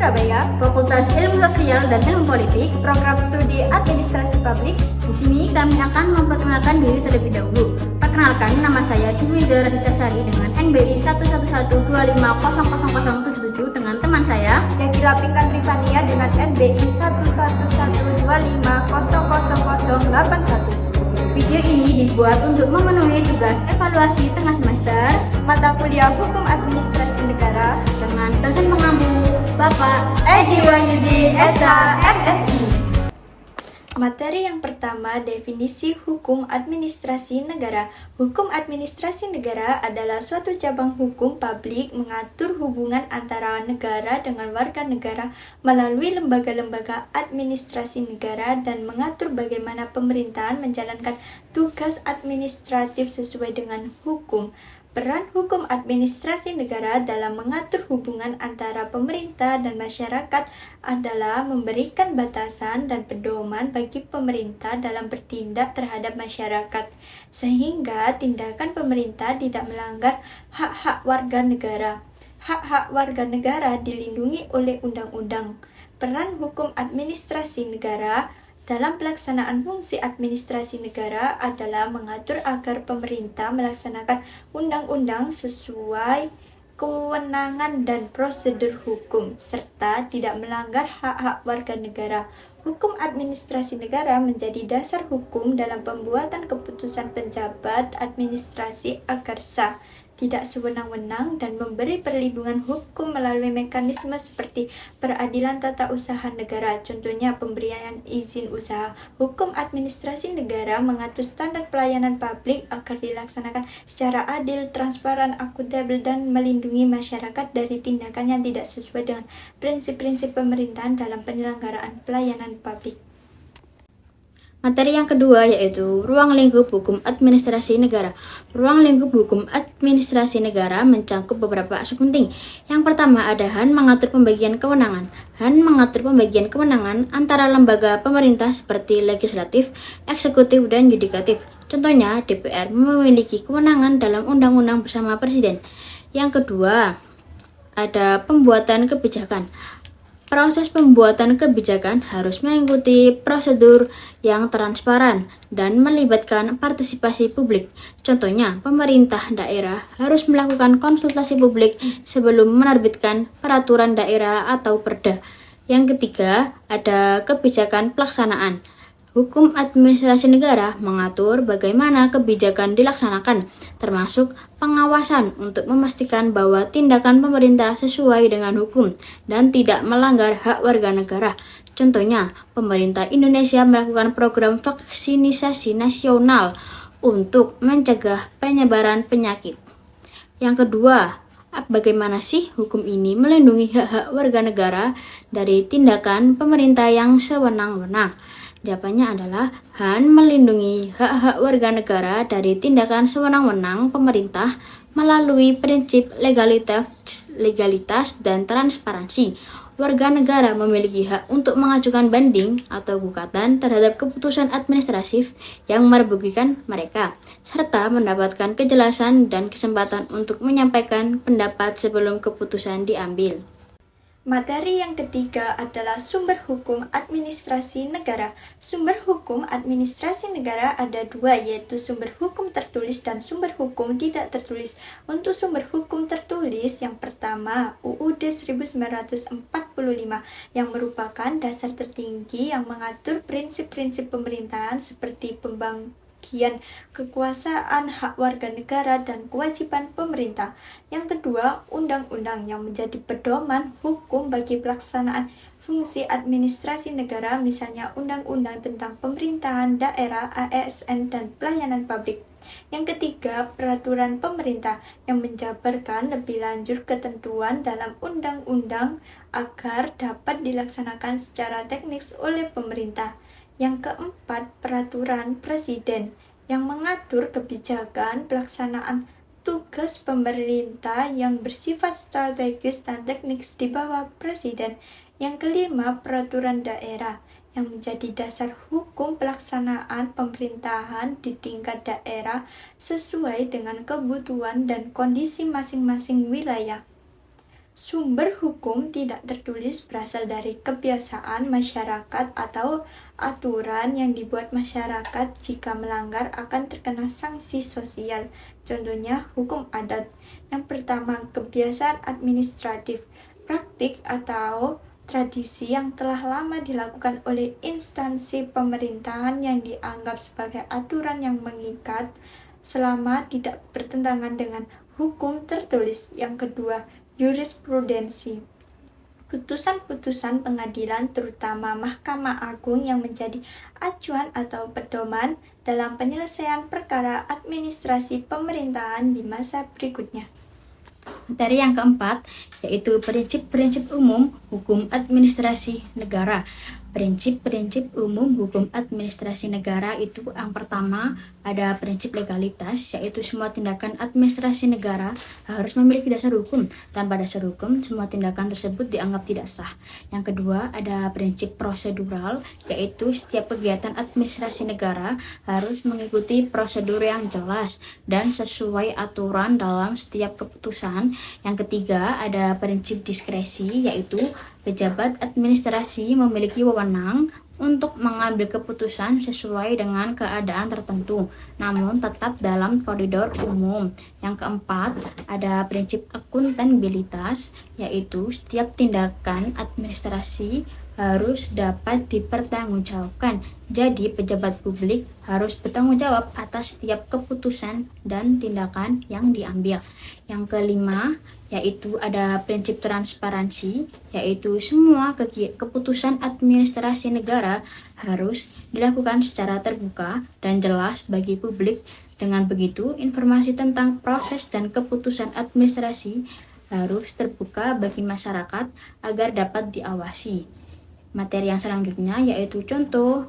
Surabaya, Fakultas Ilmu Sosial dan Ilmu Politik. Program Studi Administrasi Publik. Di sini kami akan memperkenalkan diri terlebih dahulu. Perkenalkan, nama saya Dwi Zara Ditasari dengan NBI 11125000077 dengan teman saya Yang dilapingkan Rifania dengan NBI 11125000081. Video ini dibuat untuk memenuhi tugas evaluasi tengah semester Mata kuliah Hukum Administrasi Negara dengan dosen pengampu Bapak Edi Wahyudi, SH, MSI. Materi yang pertama, definisi hukum administrasi negara. Hukum administrasi negara adalah suatu cabang hukum publik mengatur hubungan antara negara dengan warga negara melalui lembaga-lembaga administrasi negara dan mengatur bagaimana pemerintahan menjalankan tugas administratif sesuai dengan hukum. Peran hukum administrasi negara dalam mengatur hubungan antara pemerintah dan masyarakat adalah memberikan batasan dan pedoman bagi pemerintah dalam bertindak terhadap masyarakat, sehingga tindakan pemerintah tidak melanggar hak-hak warga negara. Hak-hak warga negara dilindungi oleh undang-undang. Peran hukum administrasi negara dalam pelaksanaan fungsi administrasi negara adalah mengatur agar pemerintah melaksanakan undang-undang sesuai kewenangan dan prosedur hukum, serta tidak melanggar hak-hak warga negara. Hukum administrasi negara menjadi dasar hukum dalam pembuatan keputusan pejabat administrasi agar sah, tidak sewenang-wenang, dan memberi perlindungan hukum melalui mekanisme seperti peradilan tata usaha negara, contohnya pemberian izin usaha. Hukum administrasi negara mengatur standar pelayanan publik agar dilaksanakan secara adil, transparan, akuntabel, dan melindungi masyarakat dari tindakan yang tidak sesuai dengan prinsip-prinsip pemerintahan dalam penyelenggaraan pelayanan publik. Materi yang kedua yaitu ruang lingkup hukum administrasi negara. Ruang lingkup hukum administrasi negara mencakup beberapa aspek penting. Yang pertama ada HAN mengatur pembagian kewenangan. HAN mengatur pembagian kewenangan antara lembaga pemerintah seperti legislatif, eksekutif, dan yudikatif. Contohnya DPR memiliki kewenangan dalam undang-undang bersama presiden. Yang kedua ada pembuatan kebijakan. Proses pembuatan kebijakan harus mengikuti prosedur yang transparan dan melibatkan partisipasi publik. Contohnya, pemerintah daerah harus melakukan konsultasi publik sebelum menerbitkan peraturan daerah atau perda. Yang ketiga, ada kebijakan pelaksanaan. Hukum administrasi negara mengatur bagaimana kebijakan dilaksanakan, termasuk pengawasan untuk memastikan bahwa tindakan pemerintah sesuai dengan hukum dan tidak melanggar hak warga negara. Contohnya, pemerintah Indonesia melakukan program vaksinasi nasional untuk mencegah penyebaran penyakit. Yang kedua, bagaimana sih hukum ini melindungi hak-hak warga negara dari tindakan pemerintah yang sewenang-wenang? Jawabannya adalah HAN melindungi hak-hak warga negara dari tindakan sewenang-wenang pemerintah melalui prinsip legalitas dan transparansi. Warga negara memiliki hak untuk mengajukan banding atau gugatan terhadap keputusan administratif yang merugikan mereka, serta mendapatkan kejelasan dan kesempatan untuk menyampaikan pendapat sebelum keputusan diambil. Materi yang ketiga adalah sumber hukum administrasi negara. Sumber hukum administrasi negara ada dua, yaitu sumber hukum tertulis dan sumber hukum tidak tertulis. Untuk sumber hukum tertulis, yang pertama UUD 1945 yang merupakan dasar tertinggi yang mengatur prinsip-prinsip pemerintahan seperti pembagian kekuasaan, hak warga negara, dan kewajiban pemerintah. Yang kedua, undang-undang yang menjadi pedoman hukum bagi pelaksanaan fungsi administrasi negara, misalnya Undang-Undang tentang Pemerintahan Daerah, ASN, dan Pelayanan Publik. Yang ketiga, peraturan pemerintah yang menjabarkan lebih lanjut ketentuan dalam undang-undang agar dapat dilaksanakan secara teknis oleh pemerintah. Yang keempat, peraturan presiden yang mengatur kebijakan pelaksanaan tugas pemerintah yang bersifat strategis dan teknis di bawah presiden. Yang kelima, peraturan daerah yang menjadi dasar hukum pelaksanaan pemerintahan di tingkat daerah sesuai dengan kebutuhan dan kondisi masing-masing wilayah. Sumber hukum tidak tertulis berasal dari kebiasaan masyarakat atau aturan yang dibuat masyarakat. Jika melanggar akan terkena sanksi sosial. Contohnya hukum adat. Yang pertama, kebiasaan administratif, praktik atau tradisi yang telah lama dilakukan oleh instansi pemerintahan yang dianggap sebagai aturan yang mengikat selama tidak bertentangan dengan hukum tertulis. Yang kedua, jurisprudensi. Putusan-putusan pengadilan terutama Mahkamah Agung yang menjadi acuan atau pedoman dalam penyelesaian perkara administrasi pemerintahan di masa berikutnya. Materi yang keempat yaitu prinsip-prinsip umum hukum administrasi negara. Prinsip-prinsip umum hukum administrasi negara itu yang pertama ada prinsip legalitas, yaitu semua tindakan administrasi negara harus memiliki dasar hukum. Tanpa dasar hukum, semua tindakan tersebut dianggap tidak sah. Yang kedua ada prinsip prosedural, yaitu setiap kegiatan administrasi negara harus mengikuti prosedur yang jelas dan sesuai aturan dalam setiap keputusan. Yang ketiga ada prinsip diskresi, yaitu pejabat administrasi memiliki wewenang untuk mengambil keputusan sesuai dengan keadaan tertentu, namun tetap dalam koridor umum. Yang keempat, ada prinsip akuntabilitas, yaitu setiap tindakan administrasi harus dapat dipertanggungjawabkan. Jadi, pejabat publik harus bertanggung jawab atas setiap keputusan dan tindakan yang diambil. Yang kelima, yaitu ada prinsip transparansi, yaitu semua keputusan administrasi negara harus dilakukan secara terbuka dan jelas bagi publik. Dengan begitu, informasi tentang proses dan keputusan administrasi harus terbuka bagi masyarakat agar dapat diawasi. Materi yang selanjutnya yaitu contoh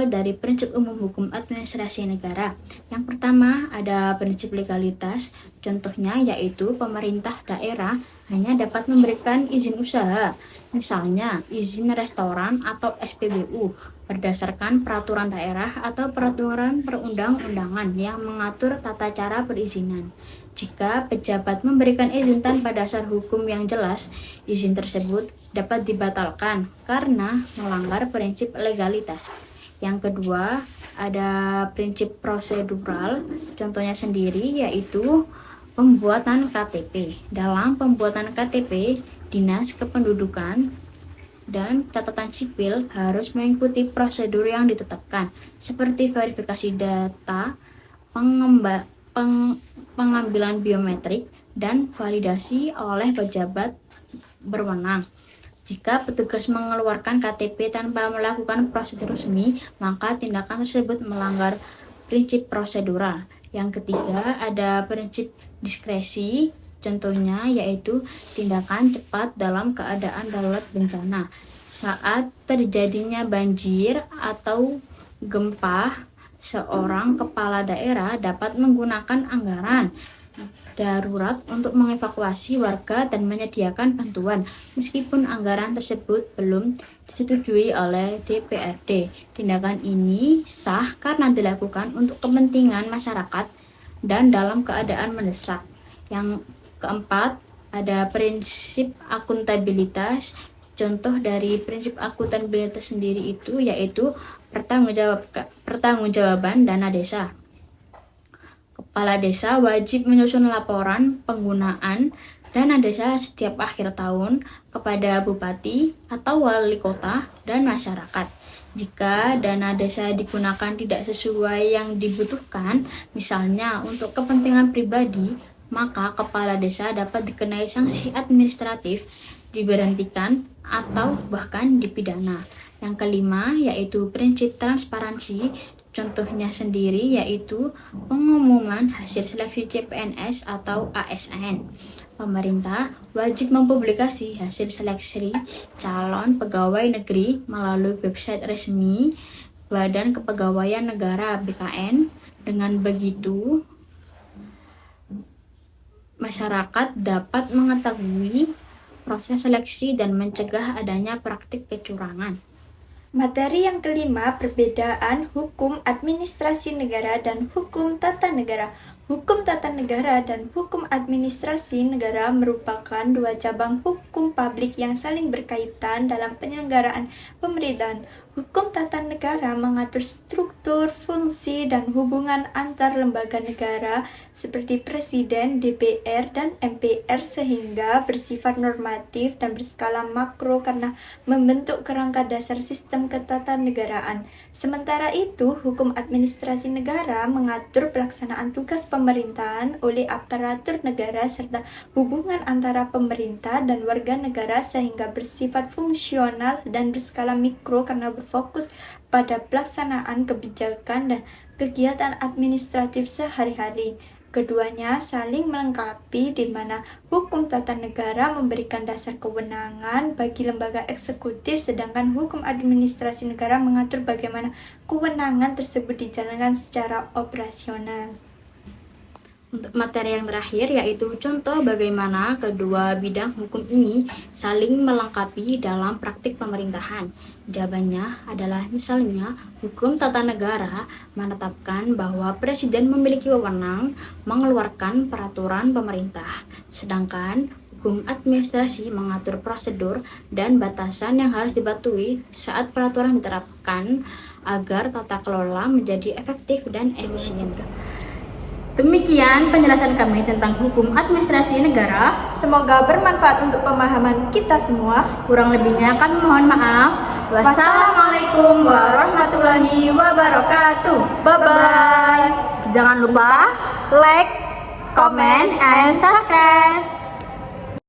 dari prinsip umum hukum administrasi negara. Yang pertama ada prinsip legalitas. Contohnya yaitu pemerintah daerah hanya dapat memberikan izin usaha, misalnya izin restoran atau SPBU, berdasarkan peraturan daerah atau peraturan perundang-undangan yang mengatur tata cara perizinan. Jika pejabat memberikan izin tanpa dasar hukum yang jelas, izin tersebut dapat dibatalkan karena melanggar prinsip legalitas. Yang kedua, ada prinsip prosedural, contohnya sendiri yaitu pembuatan KTP. Dalam pembuatan KTP, Dinas Kependudukan dan catatan sipil harus mengikuti prosedur yang ditetapkan, seperti verifikasi data, pengambilan biometrik, dan validasi oleh pejabat berwenang. Jika petugas mengeluarkan KTP tanpa melakukan prosedur resmi, maka tindakan tersebut melanggar prinsip prosedural. Yang ketiga, ada prinsip diskresi. Contohnya yaitu tindakan cepat dalam keadaan darurat bencana. Saat terjadinya banjir atau gempa, seorang kepala daerah dapat menggunakan anggaran darurat untuk mengevakuasi warga dan menyediakan bantuan, meskipun anggaran tersebut belum disetujui oleh DPRD. Tindakan ini sah karena dilakukan untuk kepentingan masyarakat dan dalam keadaan mendesak. Yang keempat, ada prinsip akuntabilitas. Contoh dari prinsip akuntabilitas sendiri itu yaitu pertanggungjawaban dana desa. Kepala desa wajib menyusun laporan penggunaan dana desa setiap akhir tahun kepada bupati atau wali kota dan masyarakat. Jika dana desa digunakan tidak sesuai yang dibutuhkan, misalnya untuk kepentingan pribadi, maka kepala desa dapat dikenai sanksi administratif, diberhentikan, atau bahkan dipidana. Yang kelima yaitu prinsip transparansi. Contohnya sendiri yaitu pengumuman hasil seleksi CPNS atau ASN. Pemerintah wajib mempublikasi hasil seleksi calon pegawai negeri melalui website resmi Badan Kepegawaian Negara (BKN). Dengan begitu, masyarakat dapat mengetahui proses seleksi dan mencegah adanya praktik kecurangan. Materi yang kelima, perbedaan hukum administrasi negara dan hukum tata negara. Hukum tata negara dan hukum administrasi negara merupakan dua cabang hukum publik yang saling berkaitan dalam penyelenggaraan pemerintahan. Hukum tata negara mengatur struktur, fungsi, dan hubungan antar lembaga negara seperti Presiden, DPR, dan MPR sehingga bersifat normatif dan berskala makro karena membentuk kerangka dasar sistem ketatanegaraan. Sementara itu, hukum administrasi negara mengatur pelaksanaan tugas pemerintahan oleh aparatur negara serta hubungan antara pemerintah dan warga negara sehingga bersifat fungsional dan berskala mikro karena berfokus pada pelaksanaan kebijakan dan kegiatan administratif sehari-hari. Keduanya saling melengkapi di mana hukum tata negara memberikan dasar kewenangan bagi lembaga eksekutif sedangkan hukum administrasi negara mengatur bagaimana kewenangan tersebut dijalankan secara operasional. Untuk materi yang terakhir yaitu contoh bagaimana kedua bidang hukum ini saling melengkapi dalam praktik pemerintahan. Jawabannya adalah misalnya hukum tata negara menetapkan bahwa presiden memiliki wewenang mengeluarkan peraturan pemerintah, sedangkan hukum administrasi mengatur prosedur dan batasan yang harus dipatuhi saat peraturan diterapkan agar tata kelola menjadi efektif dan efisien. Demikian penjelasan kami tentang hukum administrasi negara. Semoga bermanfaat untuk pemahaman kita semua. Kurang lebihnya kami mohon maaf. Wassalamualaikum warahmatullahi wabarakatuh. Bye-bye. Jangan lupa Like, comment, and subscribe.